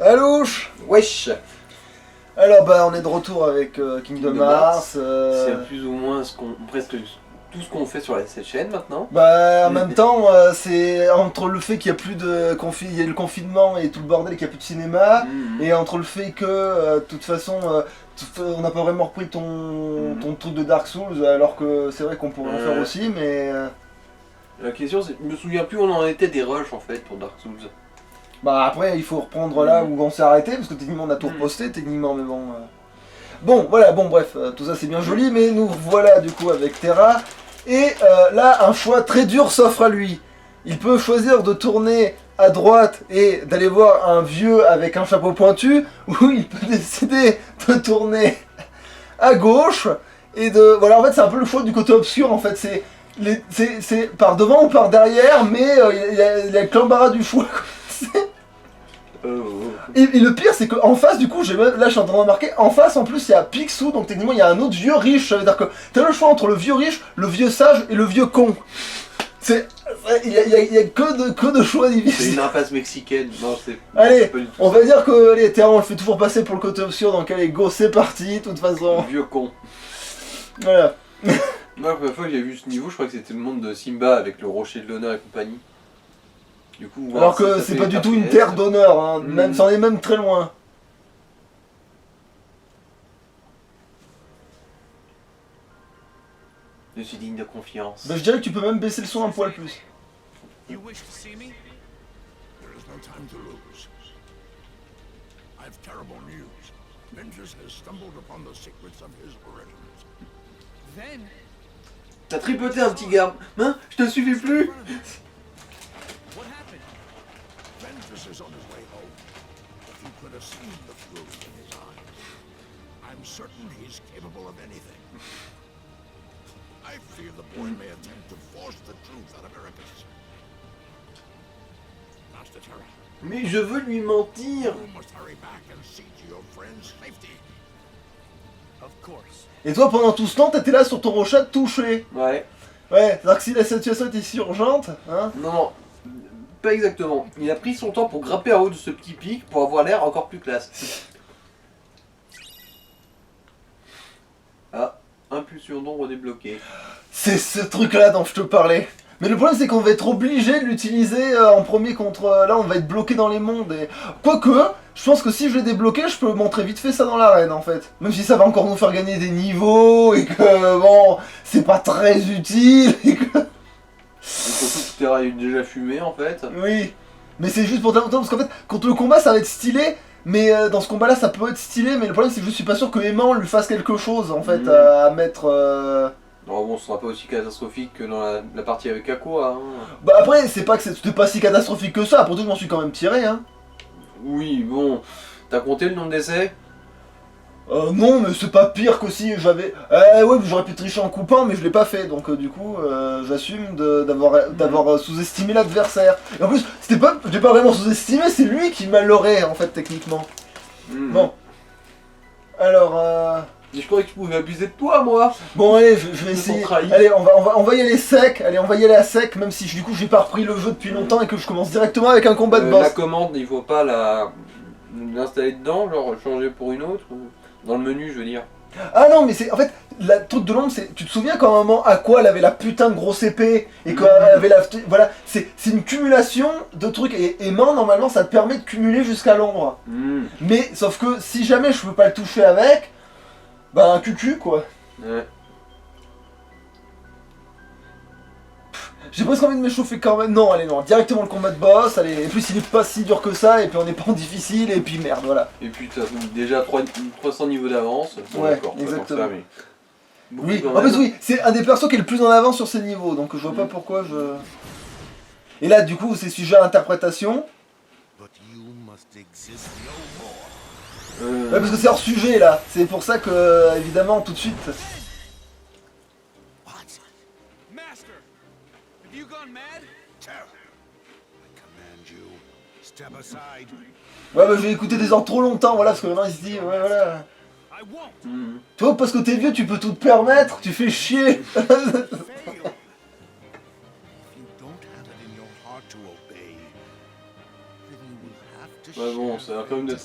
Alouche. Wesh. Alors bah on est de retour avec Kingdom Hearts. C'est plus ou moins presque tout ce qu'on fait sur cette chaîne maintenant. Bah en même temps c'est entre le fait qu'il y a plus de il y a le confinement et tout le bordel et qu'il y a plus de cinéma, et entre le fait que de toute façon on n'a pas vraiment repris ton truc de Dark Souls, alors que c'est vrai qu'on pourrait en faire aussi, mais la question c'est, je me souviens plus où on en était des rushs en fait pour Dark Souls. bah après il faut reprendre là où on s'est arrêté, parce que techniquement on a tout reposté techniquement, mais bon bon voilà, bon bref, tout ça c'est bien joli, mais nous voilà du coup avec Terra, et là un choix très dur s'offre à lui. Il peut choisir de tourner à droite et d'aller voir un vieux avec un chapeau pointu, ou il peut décider de tourner à gauche et de... Voilà, en fait c'est un peu le choix du côté obscur, en fait c'est par devant ou par derrière, mais il y a que l'embarras du choix. Et le pire c'est qu'en face, du coup, là je suis en train de remarquer, en face en plus il y a Picsou, donc techniquement il y a un autre vieux riche, ça veut dire que t'as le choix entre le vieux riche, le vieux sage et le vieux con. Il y a que de choix difficiles. C'est une impasse mexicaine. Non, allez, on va dire que allez, Terra, on le fait toujours passer pour le côté obscur, donc allez, go, c'est parti, de toute façon. Vieux con. Voilà. Moi, la première fois que j'ai vu ce niveau, je crois que c'était le monde de Simba avec le rocher de l'honneur et compagnie. Du coup, alors que c'est pas du tout une terre d'honneur, hein. Même, c'en est même très loin. Je suis digne de confiance. Bah, je dirais que tu peux même baisser le son un poil plus. You wish to see me? There is no time to lose. I've terrible news. Ventus has stumbled upon the secrets of his origins. Then T'as tripoté un petit gars. Hein? Je te suivais plus. what happened? Ventus is on his way home. If you could have seen the fury in his eyes, I'm certain he's capable of anything. I fear the boy may attempt to force the truth out of Ericus. Master Terra, Mais je veux lui mentir. you must hurry back and see to your friend's safety. Of course. Et toi, pendant tout ce temps, t'étais là sur ton rocher touché. Ouais. Ouais, c'est-à-dire que si la situation était si urgente, hein. Non, pas exactement. Il a pris son temps pour grimper en haut de ce petit pic pour avoir l'air encore plus classe. Ah, impulsion d'ombre débloquée. C'est ce truc-là dont je te parlais. Mais le problème c'est qu'on va être obligé de l'utiliser en premier contre... là on va être bloqué dans les mondes et... Quoique, je pense que si je l'ai débloqué, je peux montrer vite fait ça dans l'arène en fait. Même si ça va encore nous faire gagner des niveaux et que bon, c'est pas très utile et que... Et surtout que Terra est déjà fumé en fait. Oui. Mais c'est juste pour dire parce qu'en fait, contre le combat ça va être stylé. Mais dans ce combat là ça peut être stylé, mais le problème c'est que je suis pas sûr que Aimant lui fasse quelque chose en fait à mettre... Non bon, ce sera pas aussi catastrophique que dans la partie avec Aqua. Hein. Bah après, c'est pas que c'était pas si catastrophique que ça, après tout je m'en suis quand même tiré, hein. Oui, bon. T'as compté le nombre d'essais? Non, mais c'est pas pire que si j'avais... ouais, j'aurais pu tricher en coupant, mais je l'ai pas fait, donc du coup, j'assume d'avoir sous-estimé l'adversaire. Et en plus, c'était pas... j'ai pas vraiment sous-estimé, c'est lui qui m'a leurré, en fait, techniquement. Bon. Alors, Je croyais que je pouvais abuser de toi, moi. bon, allez, je vais essayer. Allez, on va y aller sec, allez, on va y aller à sec, même si du coup, j'ai pas repris le jeu depuis longtemps et que je commence directement avec un combat de boss. La commande, il faut pas l'installer dedans, genre changer pour une autre ou... Dans le menu, je veux dire. Ah non, mais c'est en fait la truc de l'ombre, c'est, tu te souviens quand un moment Aqua elle avait la putain de grosse épée et quand elle avait la, voilà, c'est une cumulation de trucs et aimant normalement ça te permet de cumuler jusqu'à l'ombre. Mais sauf que si jamais je peux pas le toucher avec, bah un cucu quoi. Ouais. J'ai presque envie de m'échauffer quand même. Non, allez, non, directement le combat de boss. Allez, et plus il est pas si dur que ça, et puis on est pas en difficile, et puis merde, voilà. Et puis t'as déjà 300 niveaux d'avance. Bon, ouais, d'accord, exactement. Ça, mais... Oui, en plus, oui, c'est un des persos qui est le plus en avance sur ces niveaux, donc je vois pas pourquoi je. Et là, du coup, c'est sujet à interprétation. Ouais, parce que c'est hors sujet là. C'est pour ça que, évidemment, tout de suite. Ouais, bah je vais écouter des ordres trop longtemps, voilà, parce que maintenant il se dit, ouais, voilà. Toi, parce que t'es vieux, tu peux tout te permettre, tu fais chier. Ouais, bon, ça a l'air quand même d'être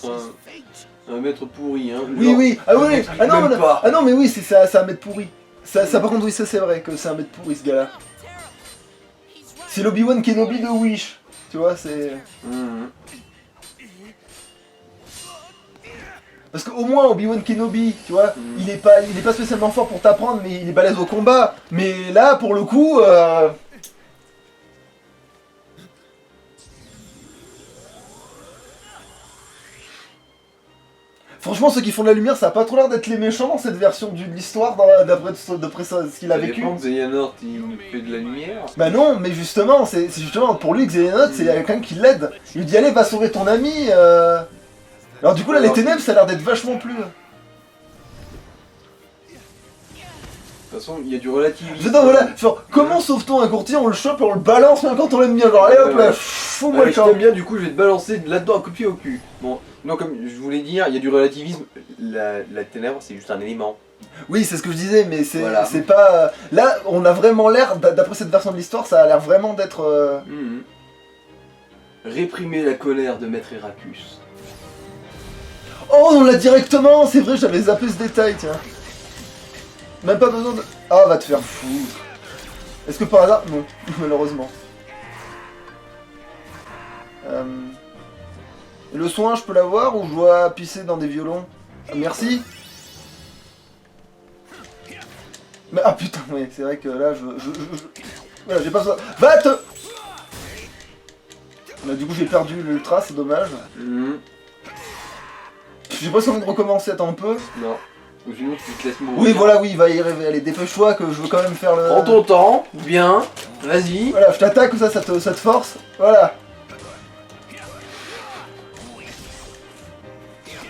un maître pourri, hein. Oui, Genre, oui, ah il oui, n'explique ah non, même mais, pas. ah non, mais oui, c'est un mec pourri. Ça, par contre, oui, ça c'est vrai que c'est un mec pourri ce gars-là. C'est l'Obi-Wan Kenobi de Wish. Tu vois, c'est. Mhm. Parce qu'au moins Obi-Wan Kenobi, tu vois, il est pas spécialement fort pour t'apprendre, mais il est balèze au combat. Mais là, pour le coup, franchement, ceux qui font de la lumière, ça a pas trop l'air d'être les méchants dans cette version de l'histoire, d'après ce qu'il a Ça vécu. dépend que Xehanort, il fait de la lumière. Bah non, mais justement, c'est justement pour lui que Xehanort, c'est quelqu'un qui l'aide. Il lui dit allez, va sauver ton ami. Alors du coup là, les ténèbres, ça a l'air d'être vachement plus. De toute façon, il y a du relativisme. Non, voilà, genre, comment sauve-t-on un courtier? On le chope et on le balance même quand on l'aime bien. Genre, allez hop là, fous-moi Ouais, le je camp. t'aime bien, du coup, je vais te balancer là-dedans un coup de pied au cul. Bon, non, comme je voulais dire, il y a du relativisme. La ténèbre, c'est juste un élément. Oui, c'est ce que je disais, mais c'est Voilà. c'est pas. Là, on a vraiment l'air, d'après cette version de l'histoire, ça a l'air vraiment d'être. Mhm. Réprimer la colère de Maître Heracus. Oh, on l'a directement. C'est vrai, j'avais zappé ce détail, tiens. Même pas besoin de. Ah, va te faire foutre. Est-ce que par hasard. Non, malheureusement. Et le soin, je peux l'avoir ou je dois pisser dans des violons? Ah, merci. Mais, ah putain, oui, c'est vrai que là, voilà, j'ai pas besoin. Va te. Bah, du coup, j'ai perdu l'ultra, c'est dommage. Mhm. J'ai presque envie de recommencer, attends un peu. Non. Ou sinon, tu te laisses mourir. Oui, voilà, oui, va y rêver. Allez, dépêche-toi que je veux quand même faire le. Prends ton temps, bien, vas-y. Voilà, je t'attaque, comme ça te force. Voilà.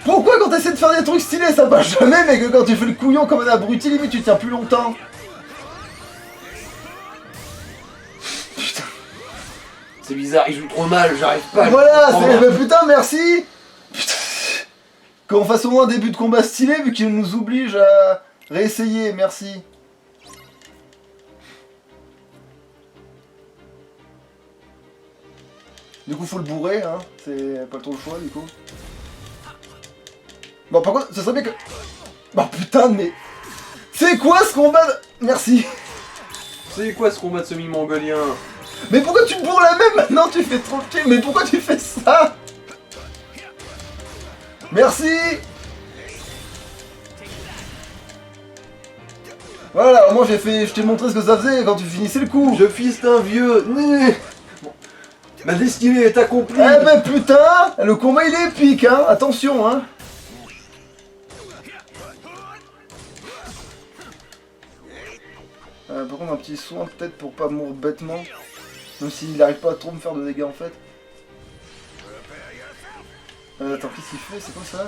Pourquoi quand t'essaies de faire des trucs stylés ça passe jamais, mais que quand tu fais le couillon comme un abruti, limite tu tiens plus longtemps? Putain. C'est bizarre, il joue trop mal, j'arrive pas à le Voilà, comprendre. c'est. Putain, merci. Putain. Qu'on fasse au moins un début de combat stylé vu qu'il nous oblige à réessayer, merci. Du coup, faut le bourrer, hein. C'est pas trop le choix, du coup. Bon, par contre, ça serait bien que. Oh putain, mais. C'est quoi ce combat Merci. C'est quoi ce combat de semi-mongolien? Mais pourquoi tu bourres la même maintenant? Tu fais trop le pied. Mais pourquoi tu fais ça? Merci. Voilà, au moins je t'ai montré ce que ça faisait quand tu finissais le coup. Je fiste un vieux. Ma destinée est accomplie. Eh ben putain, le combat il est épique, hein. Attention, hein. Par contre, un petit soin peut-être pour pas mourir bêtement. Même s'il n'arrive pas à trop me faire de dégâts en fait. Attends, qu'est-ce qu'il fait? C'est quoi ça?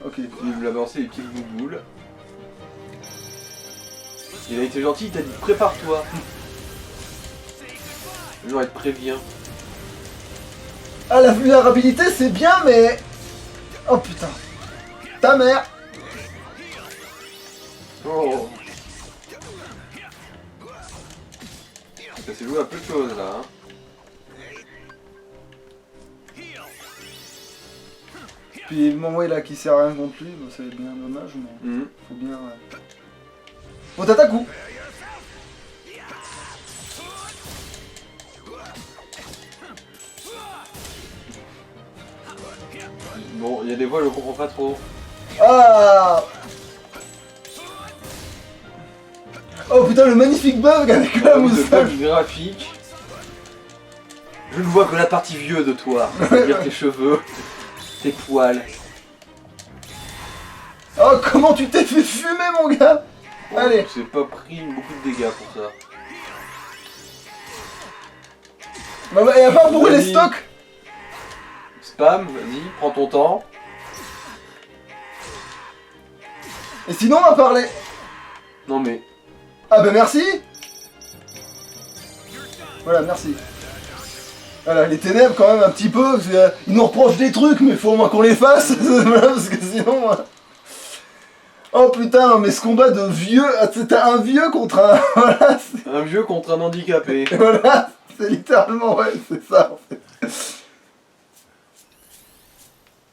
Ok. Il lui a balancé les petites bouboules. Il a été gentil, il t'a dit prépare-toi. Genre il te prévient. Ah, la vulnérabilité c'est bien, mais. Oh putain. Ta mère. Oh. Ça s'est joué à peu de choses là. Hein. Puis le moment là qui sert à rien contre lui, bah, c'est bien dommage, mais Mhm. faut bien. Bon, t'attaques où? Bon, il y a des voix, je comprends pas trop. Ah. Oh putain, le magnifique bug avec la Le moustache. bug graphique. Je ne vois que la partie vieux de toi, c'est-à-dire tes cheveux, tes poils. Oh, comment tu t'es fait fumer, mon gars? Bon, Allez. j'ai pas pris beaucoup de dégâts pour ça. Bah, et à part bourrer les Vas-y. stocks. Spam, vas-y, prends ton temps. Et sinon, on va parler. Non mais, Ah bah merci. Voilà, merci. Voilà, les ténèbres quand même un petit peu, parce que, ils nous reprochent des trucs, mais faut au moins qu'on les fasse, voilà, parce que sinon... Oh putain, non, mais ce combat de vieux, c'était un vieux contre un... Voilà, un vieux contre un handicapé. voilà, c'est littéralement, ouais, c'est ça en fait.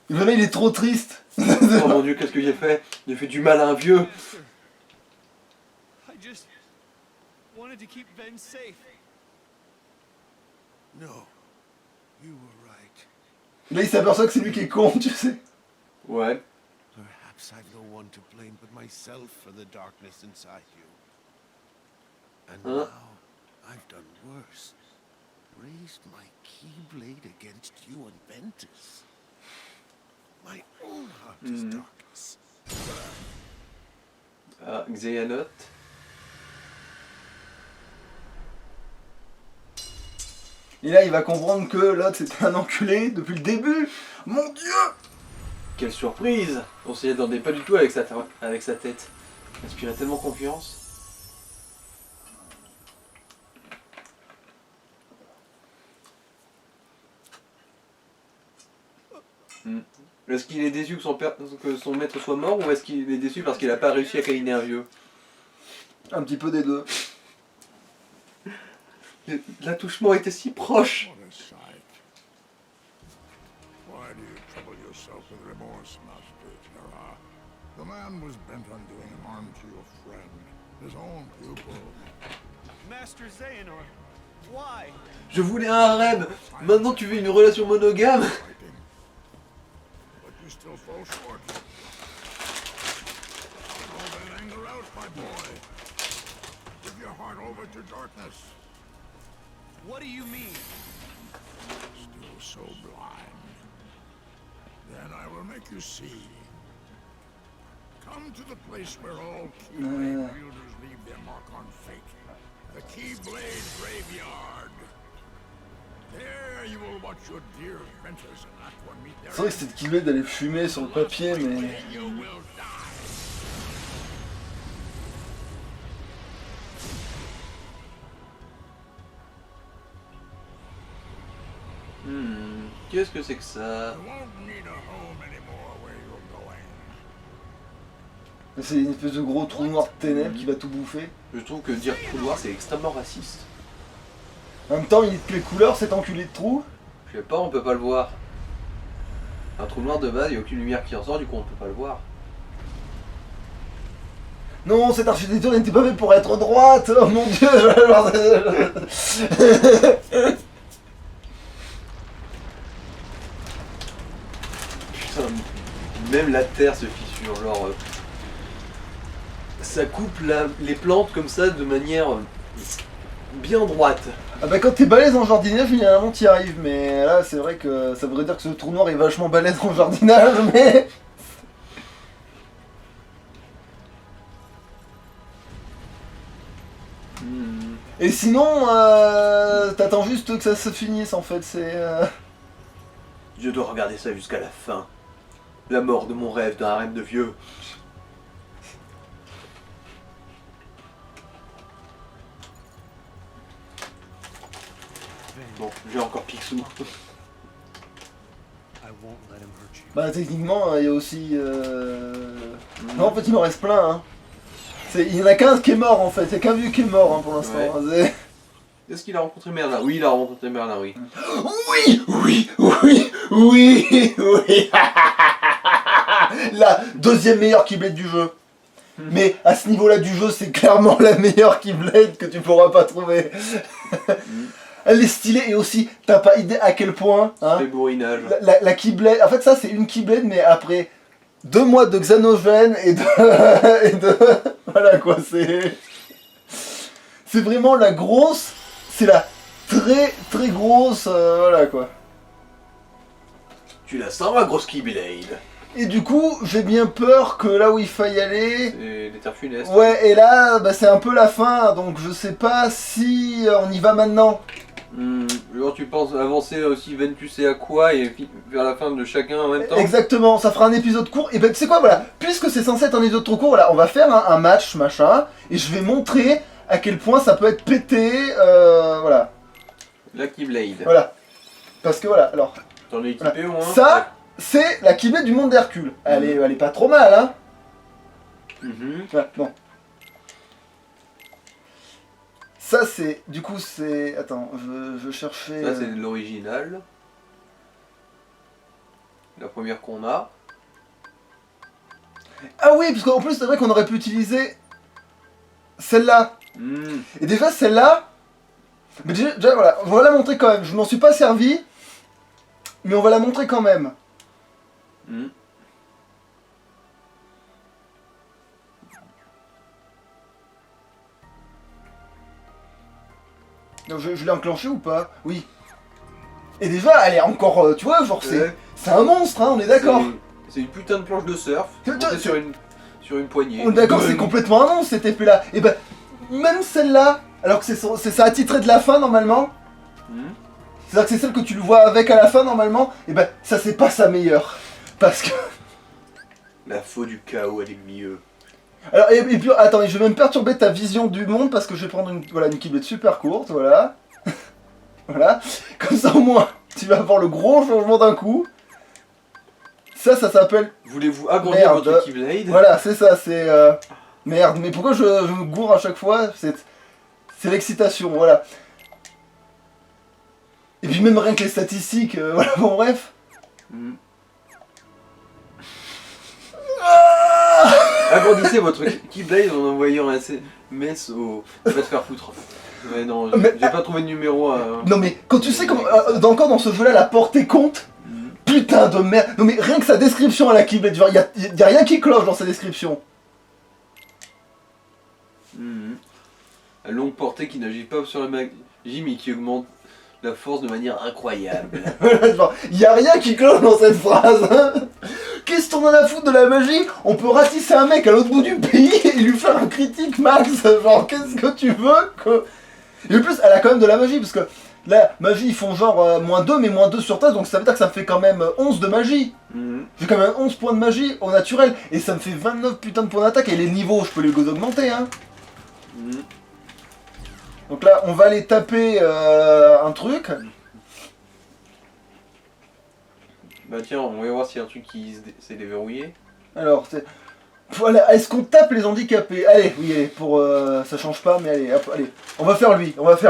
Le mec il est trop triste. Oh mon dieu, qu'est-ce que j'ai fait? J'ai fait du mal à un vieux. Master, I just wanted to keep Ben safe. No, you were right. Là il s'aperçoit que c'est lui qui est con, tu sais. Ouais. Perhaps I've no one to blame but myself for the darkness inside you. And Huh? now I've done worse. Raised my keyblade against you and Ventus. My own heart is darkness. Ah, Xehanort. Et là il va comprendre que l'autre c'était un enculé depuis le début. Mon dieu. Quelle surprise! On s'y attendait pas du tout avec sa tête. Il inspirait tellement confiance. Est-ce qu'il est déçu que son maître soit mort ou est-ce qu'il est déçu parce qu'il a pas réussi à câliner un vieux? Un petit peu des deux. L'attouchement était si proche! What a sight. Why do you trouble yourself with remorse, Master Terra? The man was bent on doing harm to your friend, his own pupil. Master Xehanort, why? Je voulais un harem! Maintenant tu veux une relation monogame? Fighting. But you still fall short. Get all that anger out, my boy. Give your heart over to darkness. What do you mean? Still so blind. Then I will make you see. Come to the place where all Keyblade wielders leave their mark on fate. The Keyblade Graveyard. There you will watch your dear Ventus and Aqua meet their C'est vrai que cette Keyblade d'aller fumer sur le papier, mais... You will die. Qu'est-ce que c'est que ça? You won't need a home anymore where you're going. C'est une espèce de gros trou noir de ténèbres qui va tout bouffer. Je trouve que dire trou noir c'est extrêmement raciste. En même temps, il est de les couleurs, cet enculé de trou. Je sais pas, on peut pas le voir. Un trou noir de base, il n'y a aucune lumière qui en sort, du coup on peut pas le voir. Non, cette architecture n'était pas faite pour être droite. Oh mon dieu. Putain, même la terre se fissure, genre... ça coupe les plantes comme ça de manière bien droite. Ah bah quand t'es balèze en jardinage, finalement t'y arrives. Mais là, c'est vrai que ça voudrait dire que ce trou noir est vachement balèze en jardinage, mais... Et sinon, t'attends juste que ça se finisse en fait, c'est... Je dois regarder ça jusqu'à la fin. La mort de mon rêve d'un harem de vieux. Bon, j'ai encore Picsou. I won't let him hurt you. Bah techniquement, il y a aussi... Non, en fait, il en reste plein, hein. Il y en a qu'un qui est mort en fait, il y a qu'un vieux qui est mort hein, pour l'instant. Ouais. Est-ce qu'il a rencontré Merlin? Oui, il a rencontré Merlin, oui. Oui. La deuxième meilleure Keyblade du jeu. Mais à ce niveau-là du jeu, c'est clairement la meilleure Keyblade que tu pourras pas trouver. Elle est stylée et aussi, t'as pas idée à quel point... Hein, C'est bourrinage. la Keyblade, en fait ça c'est une Keyblade mais après 2 mois de Xanogène et de... Voilà quoi, c'est... C'est vraiment la grosse... C'est la très grosse... voilà quoi. Tu la sens, ma grosse Keyblade? Et du coup, j'ai bien peur que là où il faille aller... C'est les terres funestes. Ouais, et là, bah, c'est un peu la fin, donc je sais pas si on y va maintenant. Genre tu penses avancer aussi Ventus et Aqua et vers la fin de chacun en même temps? Exactement, ça fera un épisode court. Et ben tu sais quoi, voilà, puisque c'est censé être un épisode trop court, voilà, on va faire un match, machin, et je vais montrer à quel point ça peut être pété, voilà. La Keyblade. Voilà. Parce que voilà, alors... T'en es équipé Voilà. au moins? Ça, c'est la Keyblade du monde d'Hercule. Elle est pas trop mal, hein. Voilà, bon. Ça c'est, du coup c'est... Attends, je cherchais... Ça c'est l'original. La première qu'on a. Ah oui, parce qu'en plus c'est vrai qu'on aurait pu utiliser celle-là. Hmm. Et déjà celle-là, mais déjà, voilà, on va la montrer quand même. Je m'en suis pas servi, mais on va la montrer quand même. Hmm. Donc, je l'ai enclenché ou pas? Oui. Et déjà, elle est encore, tu vois, genre Ouais. c'est un monstre, hein, on est d'accord. C'est une putain de planche de surf. Putain, montée sur une poignée. On est d'accord, c'est complètement un monstre cette épée-là. Et ben, même celle-là, alors que c'est ça attitré de la fin normalement, Hmm. c'est-à-dire que c'est celle que tu le vois avec à la fin normalement, et ben, ça c'est pas sa meilleure. Parce que. La faux du chaos, elle est mieux. Alors, et puis, attends, je vais même perturber ta vision du monde parce que je vais prendre une Keyblade super courte, voilà. Voilà. Comme ça, au moins, tu vas avoir le gros changement d'un coup. Ça s'appelle. Voulez-vous agrandir Merde. votre Keyblade? Voilà, c'est ça, c'est. Merde, mais pourquoi je me gourre à chaque fois? C'est l'excitation, voilà. Et puis, même rien que les statistiques, voilà, bon, bref. Hmm. Ah Agrandissez votre Keyblade en envoyant un SMS au. Va te faire foutre. Ouais, non, Mais- j'ai pas trouvé de numéro à. Non, mais quand tu sais comment. Encore dans ce jeu-là, la portée compte. Hmm. Putain de merde. Non, mais rien que sa description à la Keyblade, genre, y a rien qui cloche dans sa description. Hmm. Un longue portée qui n'agit pas sur la magie mais qui augmente la force de manière incroyable. Genre, y a rien qui cloche dans cette phrase. Hein. Qu'est-ce qu'on en a à foutre de la magie? On peut ratisser un mec à l'autre bout du pays et lui faire un critique max. Genre, qu'est-ce que tu veux que... Et en plus, elle a quand même de la magie, parce que la magie, ils font genre -2, mais -2 sur tasse, donc ça veut dire que ça me fait quand même 11 de magie. Hmm. J'ai quand même 11 points de magie au naturel, et ça me fait 29 putains de points d'attaque, et les niveaux, je peux les augmenter, hein. Hmm. Donc là, on va aller taper un truc. Bah tiens, on va voir s'il y a un truc qui s'est déverrouillé. Alors, c'est... Voilà, est-ce qu'on tape les handicapés? Allez, oui, allez, pour... ça change pas, mais allez, hop, allez. On va faire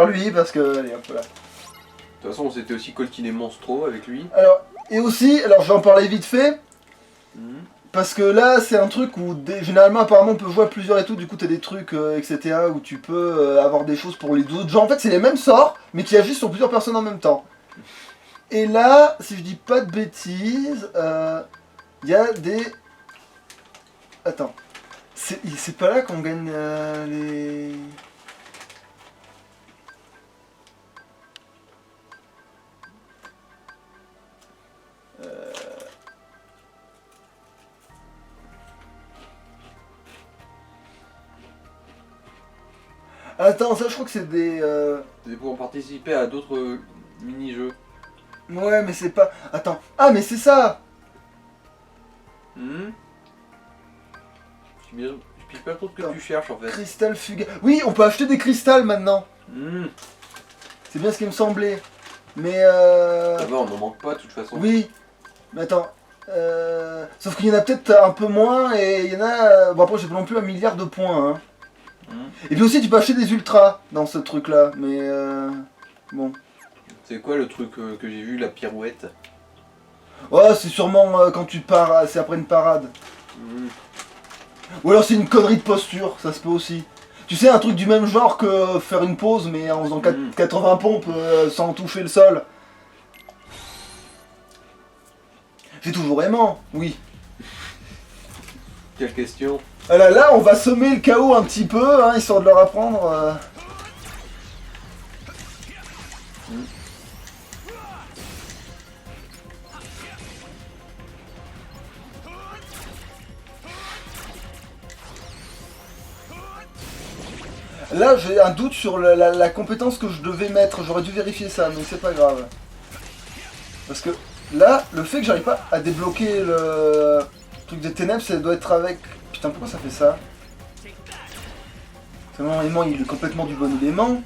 lui, parce que... Allez, hop, là. De toute façon, on s'était aussi coltiné Monstro avec lui. Alors, et aussi, alors je vais en parler vite fait, Hmm. parce que là, c'est un truc où, généralement, apparemment, on peut jouer à plusieurs et tout, du coup, t'as des trucs, etc., où tu peux avoir des choses pour les autres gens. En fait, c'est les mêmes sorts, mais qui agissent sur plusieurs personnes en même temps. Et là, si je dis pas de bêtises, il y a des... Attends. C'est pas là qu'on gagne les... Attends, ça je crois que c'est des... C'est pour participer à d'autres mini-jeux. Ouais, mais c'est pas... Attends. Ah, mais c'est ça! Hmm. Je pique pas trop ce que tu cherches en fait. Cristal fuga... Oui, on peut acheter des cristals maintenant. Hmm. C'est bien ce qui me semblait. Mais Ça va, on n'en manque pas de toute façon. oui. Mais attends. Sauf qu'il y en a peut-être un peu moins et il y en a... Bon après j'ai pas non plus 1 milliard de points. Hein. Hmm. Et puis aussi tu peux acheter des ultras dans ce truc là. Mais bon. C'est quoi le truc que j'ai vu, la pirouette? Ouais, c'est sûrement quand tu pars, c'est après une parade. Hmm. Ou alors c'est une connerie de posture, ça se peut aussi. Tu sais, un truc du même genre que faire une pause mais en faisant 80 pompes sans toucher le sol. J'ai toujours aimant, oui. Quelle question? Alors là, on va semer le chaos un petit peu, hein, histoire de leur apprendre. Là, j'ai un doute sur la compétence que je devais mettre. J'aurais dû vérifier ça, mais c'est pas grave. Parce que là, le fait que j'arrive pas à débloquer le truc des ténèbres, ça doit être avec... Putain, pourquoi ça fait ça? C'est normalement, il est complètement du bon élément.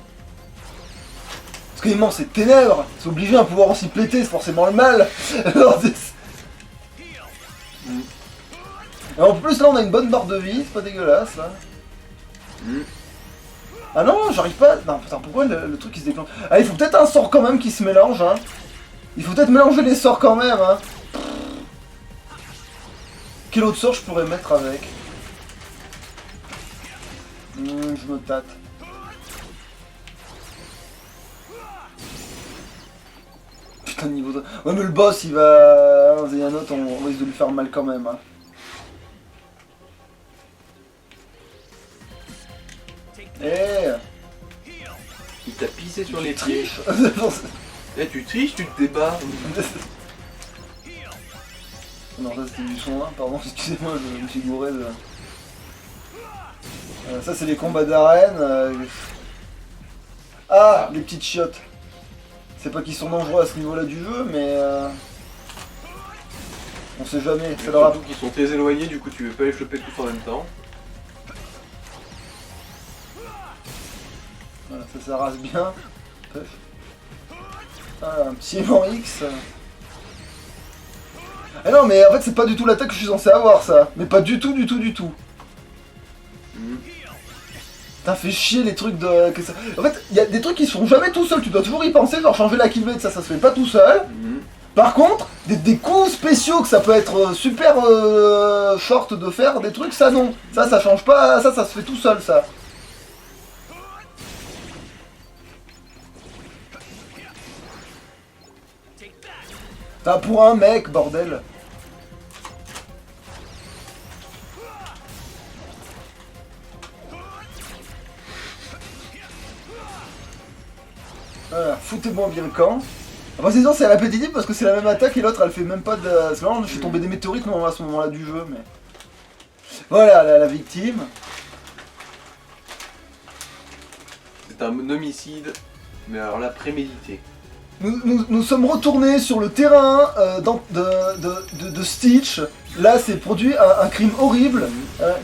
Parce que l'aimant, c'est ténèbres. C'est obligé un pouvoir aussi péter, c'est forcément le mal. Alors, et en plus, là, on a une bonne barre de vie, c'est pas dégueulasse, là. Ah non, j'arrive pas... Non, putain, pourquoi le truc il se déclenche? Ah, il faut peut-être un sort quand même qui se mélange, hein. Il faut peut-être mélanger les sorts quand même, hein. Quel autre sort je pourrais mettre avec? Je me tâte. Putain, niveau de... Ouais, mais le boss, il va... Xehanort, on risque de lui faire mal quand même. Hein. Eh Il t'a pissé sur les tu pieds. triches. Eh, tu triches, tu te débats. Non, ça c'était du son 1, pardon, excusez-moi, je me suis gouré de... ça c'est les combats d'arène. Ah, les petites chiottes. C'est pas qu'ils sont dangereux à ce niveau-là du jeu, mais... On sait jamais, ça leur a... Surtout qu'ils sont très éloignés, du coup tu veux pas les choper tous en même temps. Voilà, ça rase bien. Ah, un petit aimant X. Ah non, mais en fait c'est pas du tout l'attaque que je suis censé avoir, ça. Mais pas du tout, du tout, du tout. Putain, fait chier les trucs de... que ça... En fait, il y a des trucs qui se font jamais tout seuls, tu dois toujours y penser, genre changer la killbait, ça se fait pas tout seul. Par contre, des coups spéciaux que ça peut être super short de faire, des trucs, ça non. Ça change pas, ça se fait tout seul, ça. T'as pour un mec, bordel. Voilà, foutez-moi bien le camp. Après c'est répétitif parce que c'est la même attaque et l'autre elle fait même pas de... C'est vraiment, je suis tombé des météorites non, à ce moment-là du jeu, mais... Voilà, la victime. C'est un homicide, mais alors là, prémédité. Nous sommes retournés sur le terrain de Stitch. Là, c'est produit un crime horrible.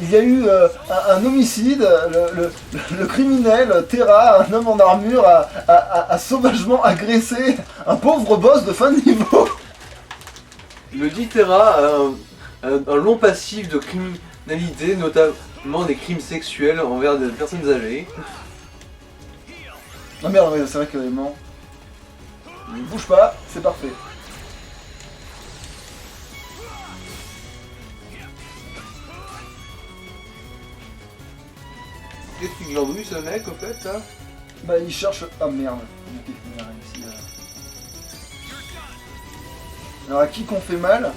Il y a eu un homicide. Le criminel, Terra, un homme en armure, a sauvagement agressé un pauvre boss de fin de niveau. Le dit Terra a un long passif de criminalité, notamment des crimes sexuels envers des personnes âgées. Ah merde, c'est vrai que vraiment... Bouge pas, c'est parfait. Qu'est-ce qu'il glandouille ce mec au fait là? Bah il cherche... Ah merde. Il a réussi à... Alors à qui qu'on fait mal?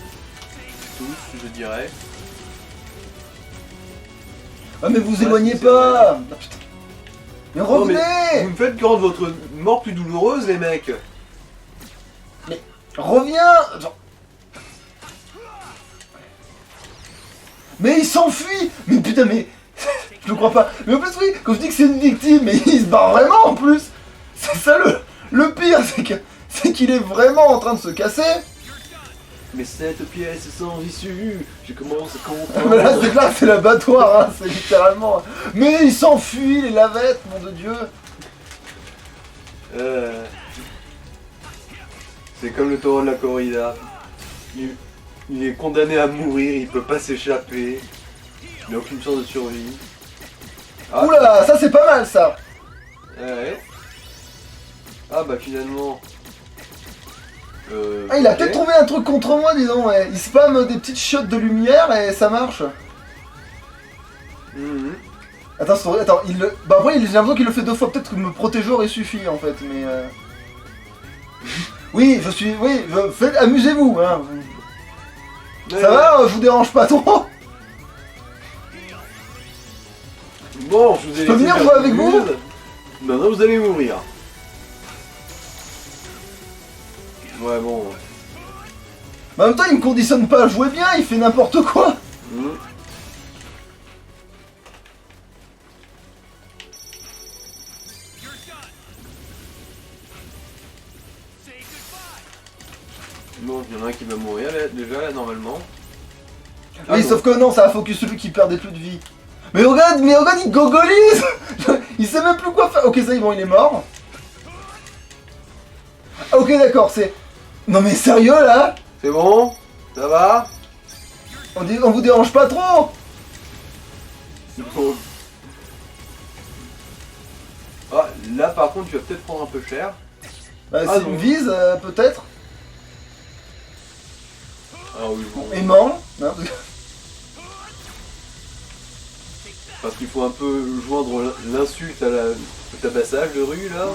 Tous, je dirais. Ah mais vous Ouais, éloignez c'est pas. Ah, putain. Mais Non, mais revenez. vous me faites rendre votre mort plus douloureuse les mecs. Reviens. Mais il s'enfuit. Mais putain mais... Je le crois pas. Mais en plus oui, quand je dis que c'est une victime, mais il se barre vraiment en plus. C'est ça le pire, c'est qu'il est vraiment en train de se casser. Mais cette pièce sans issue, je commence à Mais là comprendre. c'est clair que c'est l'abattoir, hein, c'est littéralement... Mais il s'enfuit les lavettes, nom de Dieu. C'est comme le taureau de la corrida. Il est condamné à mourir, il peut pas s'échapper. Il n'a aucune chance de survie. Ah. Oula, ça c'est pas mal ça. Ouais. Ah bah finalement... Ah, il a ok. peut-être trouvé un truc contre moi, dis donc, ouais. Il spamme des petites chiottes de lumière et ça marche. Mhm. Attends, il le... Bah après, j'ai l'impression qu'il le fait 2 fois, peut-être que me protéger aurait suffi, en fait, mais... Oui, amusez-vous, hein. Ouais, Ça ouais. va, je vous dérange pas trop? Bon, je vous ai Je peux laissé venir faire jouer avec vous? plus. Maintenant vous allez mourir. Ouais bon. Mais en même temps, il me conditionne pas à jouer bien, il fait n'importe quoi. Mhm. Bon, il y en a un qui va mourir là, déjà là normalement. Oui, non. sauf que non, ça a focus celui qui perd des plus de vie. Mais regarde, il gogolise. Il sait même plus quoi faire. Ok, ça y est, bon, il est mort. Ah, ok, d'accord, c'est... Non mais sérieux, là? C'est bon? Ça va? On vous dérange pas trop? Bon. Ah, là par contre tu vas peut-être prendre un peu cher. Bah, Ah, c'est non. une vise, peut-être. Ah oui bon. Aimant. Non, Parce qu'il faut un peu joindre l'insulte à au tabassage de rue là.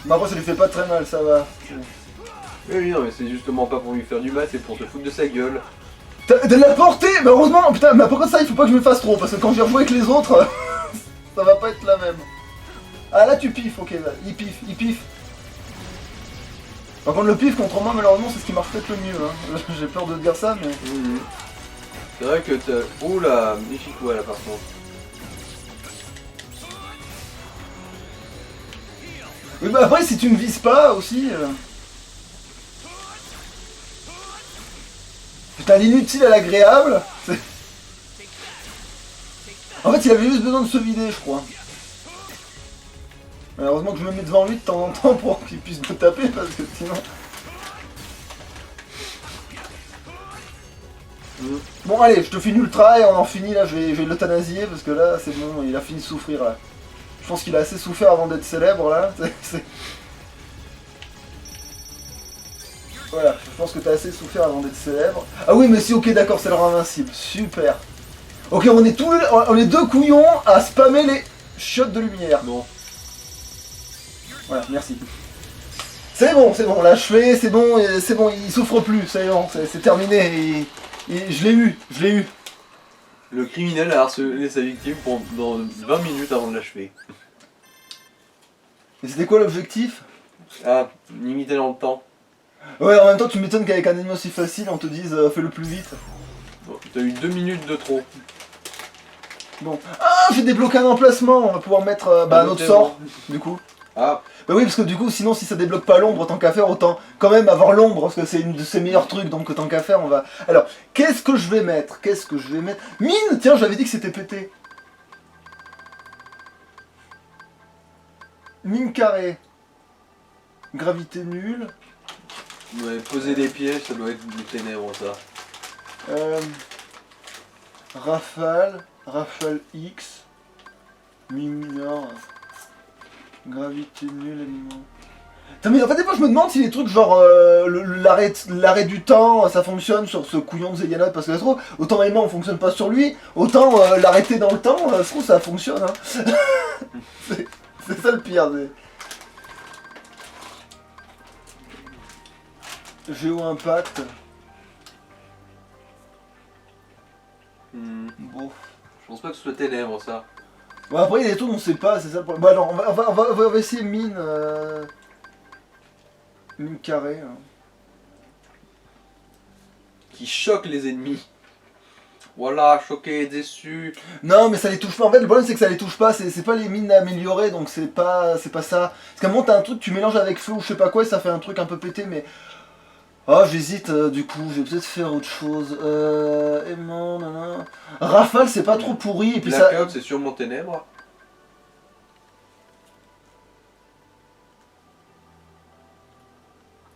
Mais après ça lui fait pas très mal, ça va. Oui, non, mais c'est justement pas pour lui faire du mal, c'est pour se foutre de sa gueule. De la portée. Mais heureusement, putain, mais après ça il faut pas que je me fasse trop, parce que quand j'ai rejoué avec les autres, ça va pas être la même. Ah là tu piffes, ok, là. Il piffe. Par contre le pif contre moi malheureusement c'est ce qui marche peut-être le mieux, hein. J'ai peur de dire ça mais... C'est vrai que t'as... Oh là, méfie-toi là par contre. Oui bah après si tu ne vises pas aussi... Putain l'inutile à l'agréable. En fait il avait juste besoin de se vider je crois. Heureusement que je me mets devant lui de temps en temps pour qu'il puisse me taper parce que sinon... Bon allez, je te finis ultra et on en finit là, je vais l'euthanasier parce que là c'est bon, il a fini de souffrir là. Je pense qu'il a assez souffert avant d'être célèbre là. Voilà, je pense que t'as assez souffert avant d'être célèbre. Ah oui mais si, ok d'accord, c'est leur invincible, super. Ok, on est deux couillons à spammer les chiottes de lumière. Bon. Voilà, merci. C'est bon, on l'a achevé, c'est bon, il souffre plus, c'est bon, c'est terminé, je l'ai eu. Le criminel a harcelé sa victime pendant 20 minutes avant de l'achever. Et c'était quoi l'objectif? Ah, limité dans le temps. Ouais, en même temps tu m'étonnes qu'avec un ennemi aussi facile on te dise fais-le plus vite. Bon, t'as eu 2 minutes de trop. Bon. Ah, j'ai débloqué un emplacement, on va pouvoir mettre un autre sort, du coup. Ah, Bah oui, parce que du coup, sinon, si ça débloque pas l'ombre, tant qu'à faire, autant quand même avoir l'ombre, parce que c'est une de ses meilleurs trucs, donc tant qu'à faire, on va... Alors, qu'est-ce que je vais mettre? Mine. Tiens, j'avais dit que c'était pété. Mine carrée. Gravité nulle. ouais, poser des pièges, ça doit être du ténèbre ça. Rafale X. Mine mineur. Gravité nulle, aliment. Putain, mais en fait, des fois, je me demande si les trucs genre l'arrêt du temps, ça fonctionne sur ce couillon de Zéganot, parce que ça se trouve, autant Aimant on fonctionne pas sur lui, autant l'arrêter dans le temps, ça se trouve, ça fonctionne. Hein. c'est ça le pire. Géo-impact. Bon. Je pense pas que ce soit ténèbre ça. Bon, après, il y a des trucs on sait pas, c'est ça le problème. Bon, alors, on va essayer mine. Mine carrée. Hein. Qui choque les ennemis. Voilà, choqué, déçu. Non, mais ça les touche pas. En fait, le problème c'est que ça les touche pas. C'est pas les mines améliorées, donc c'est pas ça. Parce qu'à un moment t'as un truc, tu mélanges avec feu ou je sais pas quoi, et ça fait un truc un peu pété, mais. Oh, j'hésite, du coup, je vais peut-être faire autre chose. Aimant, nanana. Rafale, c'est pas trop pourri, et puis ça. Blackout, c'est sûrement ténèbres.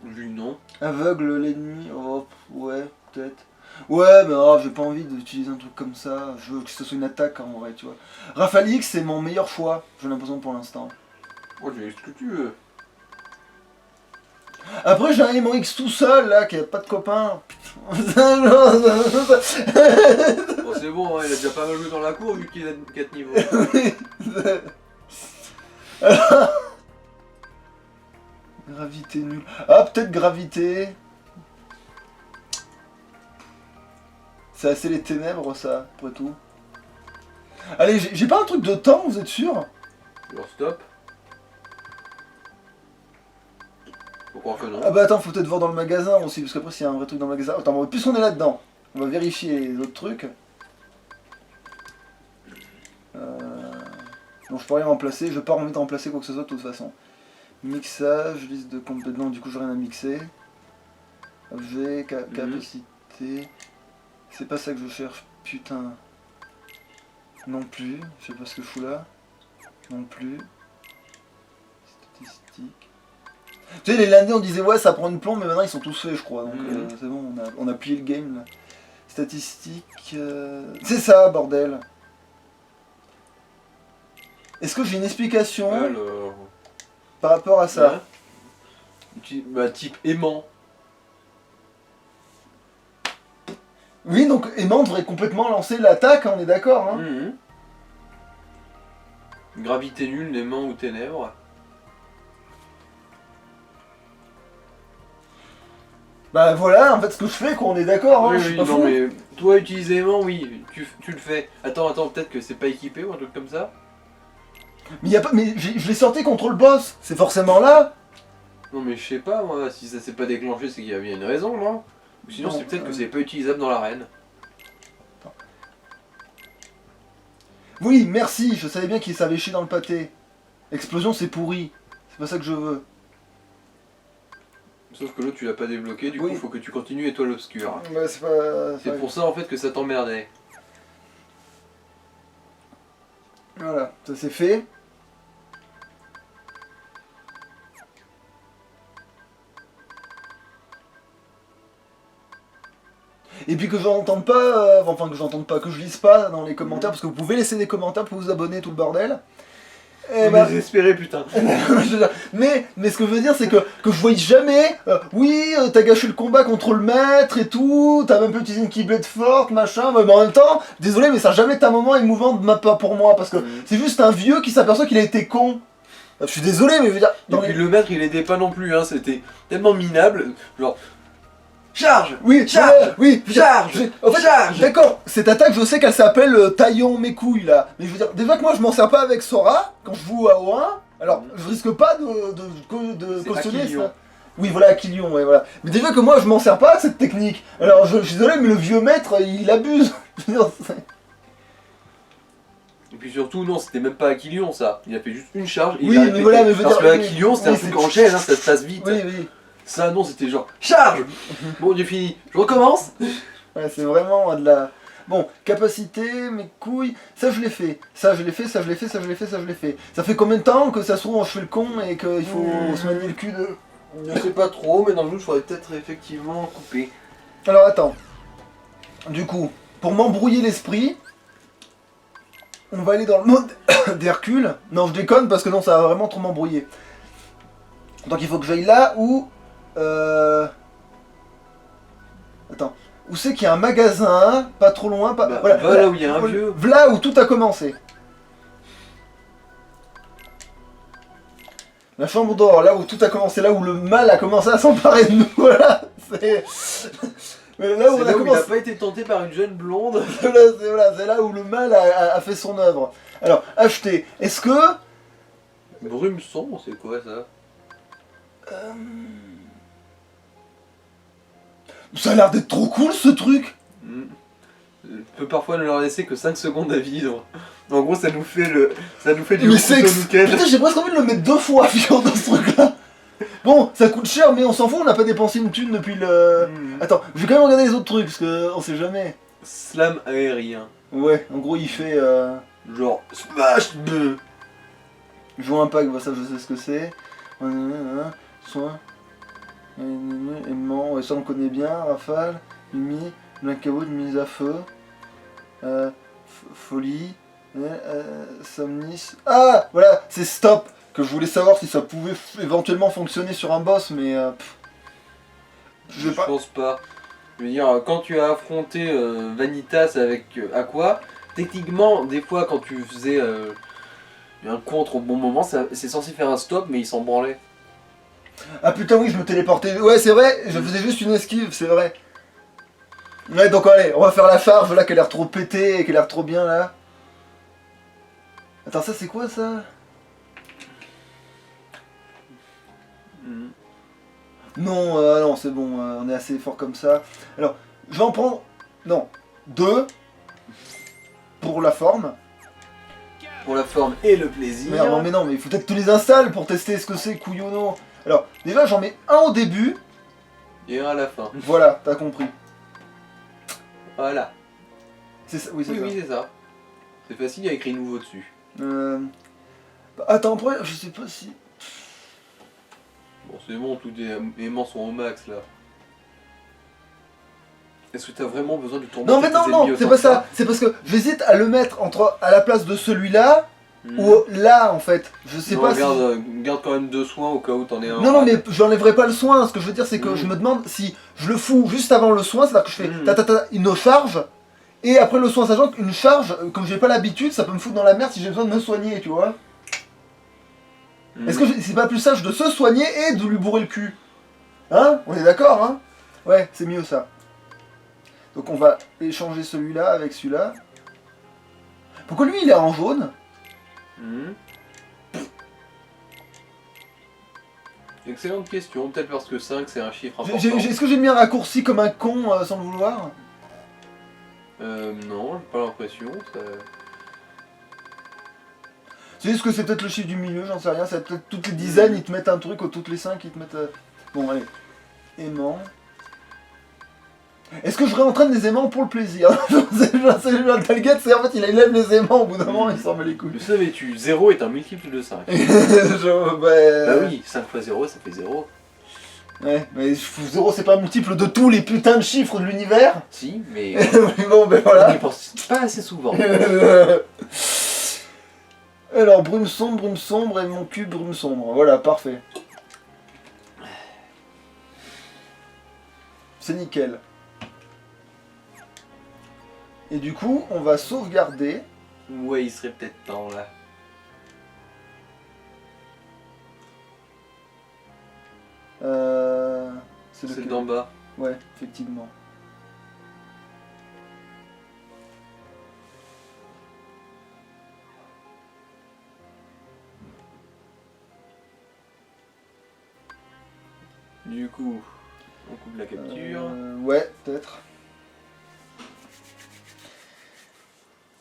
Vu non. Aveugle l'ennemi, oh, ouais, peut-être. Ouais, mais oh, j'ai pas envie d'utiliser un truc comme ça. Je veux que ce soit une attaque en vrai, tu vois. Rafale X, c'est mon meilleur choix, j'ai l'impression pour l'instant. Oh, j'ai ce que tu veux. Après, j'ai un Aimant X tout seul là, qui a pas de copain. Bon, c'est bon, hein, il a déjà pas mal joué dans la cour vu qu'il a 4 niveaux. Gravité nulle. Ah, peut-être gravité. C'est assez les ténèbres, ça, après tout. Allez, j'ai pas un truc de temps, vous êtes sûr? Alors stop. Faut croire que non. Ah bah attends, faut peut-être voir dans le magasin aussi, parce qu'après s'il y a un vrai truc dans le magasin... Attends, bon, puisqu'on est là-dedans, on va vérifier les autres trucs. Donc je peux rien remplacer, je vais pas remettre à remplacer quoi que ce soit de toute façon. Mixage, liste de compétences, du coup j'ai rien à mixer. Objet, capacité... C'est pas ça que je cherche, putain. Non plus, je sais pas ce que je fous là. Non plus. Statistiques. Tu sais, les landés on disait ouais ça prend une plombe, mais maintenant ils sont tous faits je crois, donc c'est bon, on a plié le game là. Statistiques... C'est ça, bordel. Est-ce que j'ai une explication Alors... par rapport à ça? Bah, type aimant. Oui, donc Aimant devrait complètement lancer l'attaque, on est d'accord, hein. Mhm. Gravité nulle, aimant ou ténèbres. Bah voilà, en fait, ce que je fais, quoi, on est d'accord, hein, Oui, je suis oui, pas non fou. mais toi utiliser aimant, oui, tu le fais. Attends, peut-être que c'est pas équipé ou un truc comme ça. Mais, y a pas, mais je l'ai sorti contre le boss, c'est forcément là. Non mais je sais pas moi, si ça s'est pas déclenché c'est qu'il y avait une raison, non? Ou sinon Non, c'est peut-être que c'est pas utilisable dans l'arène. Oui, merci, je savais bien qu'il savait chier dans le pâté. Explosion, c'est pourri. C'est pas ça que je veux. Sauf que l'autre tu l'as pas débloqué, du Oui. coup faut que tu continues étoile obscure. Ouais, c'est pas... C'est pour ça en fait que ça t'emmerdait. Voilà, ça c'est fait. Et puis que j'entende pas, enfin que j'entende pas, que je lise pas dans les commentaires, parce que vous pouvez laisser des commentaires pour vous abonner, tout le bordel. Et bah, Désespéré putain. mais ce que je veux dire, c'est que je voyais jamais, oui, t'as gâché le combat contre le maître et tout, t'as même pas utilisé une Keyblade forte, machin, mais en même temps, désolé, mais ça a jamais été un moment émouvant de ma part pour moi, parce que c'est juste un vieux qui s'aperçoit qu'il a été con. Je suis désolé, mais je veux dire, Et puis le maître il aidait pas non plus, hein, c'était tellement minable, genre... Charge! Oui, Charge! ouais, oui, Charge! En fait, Charge! d'accord, cette attaque, je sais qu'elle s'appelle taillon mes couilles là. Mais je veux dire, déjà que moi je m'en sers pas avec Sora quand je joue à O1, alors je risque pas de C'est cautionner Aquilion. ça. Oui, voilà, Aquilion, ouais, voilà. Mais déjà que moi je m'en sers pas cette technique. Alors je suis désolé, mais le vieux maître il abuse. Je veux dire, Et puis surtout, non, c'était même pas Aquilion ça. Il a fait juste une charge. Et Oui, il a mais répété. voilà, mais je veux parce dire, que oui, Aquilion, c'était oui, un truc c'est- en chaîne, hein, ça se passe vite. oui, oui. Ça, non, c'était genre charge. Bon, j'ai fini. Je recommence. Ouais, c'est vraiment de la... Bon, capacité, mes couilles, ça je l'ai fait. Ça je l'ai fait, ça je l'ai fait, ça je l'ai fait, ça je l'ai fait. Ça fait combien de temps que ça se trouve je fais le con et qu'il faut se manier le cul de... Je sais pas trop, mais dans le doute, il faudrait peut-être effectivement couper. Alors attends. Du coup, pour m'embrouiller l'esprit, on va aller dans le mode d'Hercule. Non, je déconne parce que non, ça va vraiment trop m'embrouiller. Donc il faut que j'aille là où... Attends. Où c'est qu'il y a un magasin, pas trop loin, pas... Bah, va là où il y a un vieux. Là où tout a commencé. La chambre d'or, là où tout a commencé, là où le mal a commencé à s'emparer de nous, voilà. C'est... Mais là où C'est on a là où il commencé... a pas été tenté par une jeune blonde. c'est là où le mal a fait son œuvre. Alors, acheter. Est-ce que... Brume sombre, c'est quoi ça? Ça a l'air d'être trop cool ce truc. Peut parfois ne leur laisser que 5 secondes à vivre. En gros, ça nous fait du Mais c'est... Hokuto no Ken. Putain, j'ai presque envie de le mettre 2 fois dans ce truc-là. Bon, ça coûte cher, mais on s'en fout, on n'a pas dépensé une thune depuis le... Attends, je vais quand même regarder les autres trucs, parce que on sait jamais. Slam aérien. Ouais, en gros, il fait... Genre Smash 2. Joue un pack, bah, ça je sais ce que c'est. Soin. Aimant, ouais, ça on connaît bien. Rafale, Mimi, Blackout, mise à feu. Folie. Somnis. Ah, voilà, c'est stop. Que je voulais savoir si ça pouvait éventuellement fonctionner sur un boss, mais... Je pense pas. Je veux dire, quand tu as affronté Vanitas avec Aqua, techniquement, des fois quand tu faisais un contre au bon moment, c'est censé faire un stop, mais il s'en branlait. Ah putain oui, je me téléportais. Ouais, c'est vrai, je faisais juste une esquive, c'est vrai. Ouais, donc allez, on va faire la charge, là, qui a l'air trop pété et qui a l'air trop bien, là. Attends, ça c'est quoi, ça? Non, non, c'est bon, on est assez fort comme ça. Alors, je vais en prendre... Non, 2. Pour la forme. Pour la forme et le plaisir. Merde, non, mais non, mais il faut peut-être que tu les installes pour tester ce que c'est, couillonneau. Alors, déjà, j'en mets un au début. Et un à la fin. Voilà, t'as compris. Voilà. C'est ça, oui, c'est Oui, ça. oui, c'est ça. C'est facile, il y a écrit nouveau dessus. Attends, après, je sais pas si... Bon, c'est bon, tous les aimants sont au max là. Est-ce que t'as vraiment besoin de tourner Non, mais non, non, c'est pas ça. C'est parce que j'hésite à le mettre à la place de celui-là Ou là en fait, je sais Non, pas garde quand même 2 soins au cas où t'en aies un. Non, mais j'enlèverai pas le soin. Ce que je veux dire, c'est que je me demande si je le fous juste avant le soin, c'est-à-dire que je fais une charge, et après le soin, sachant qu'une charge, comme j'ai pas l'habitude, ça peut me foutre dans la merde si j'ai besoin de me soigner, tu vois. Est-ce que c'est pas plus sage de se soigner et de lui bourrer le cul? Hein? On est d'accord, hein? Ouais, c'est mieux ça. Donc on va échanger celui-là avec celui-là. Pourquoi lui il est en jaune? Excellente question, peut-être parce que 5 c'est un chiffre important. Est-ce que j'ai mis un raccourci comme un con sans le vouloir? Non, j'ai pas l'impression. Ça... C'est juste que c'est peut-être le chiffre du milieu, j'en sais rien. C'est peut-être toutes les dizaines, ils te mettent un truc, ou toutes les 5, ils te mettent... Bon, allez. Aimant. Est-ce que je réentraîne les aimants pour le plaisir? C'est le Talget, c'est en fait, il élève les aimants, au bout d'un moment, il s'en met les couilles. Le savais-tu, 0 est un multiple de 5. Bah oui, 5 fois 0, ça fait 0. Ouais, mais 0 c'est pas un multiple de tous les putains de chiffres de l'univers. Si, mais bon, ben voilà. on n'y pense pas assez souvent. Alors, brume sombre et mon cul brume sombre. Voilà, parfait. C'est nickel. Et du coup, on va sauvegarder. Ouais, il serait peut-être temps là. C'est d'en bas. Ouais, effectivement. Du coup, on coupe la capture. Ouais, peut-être.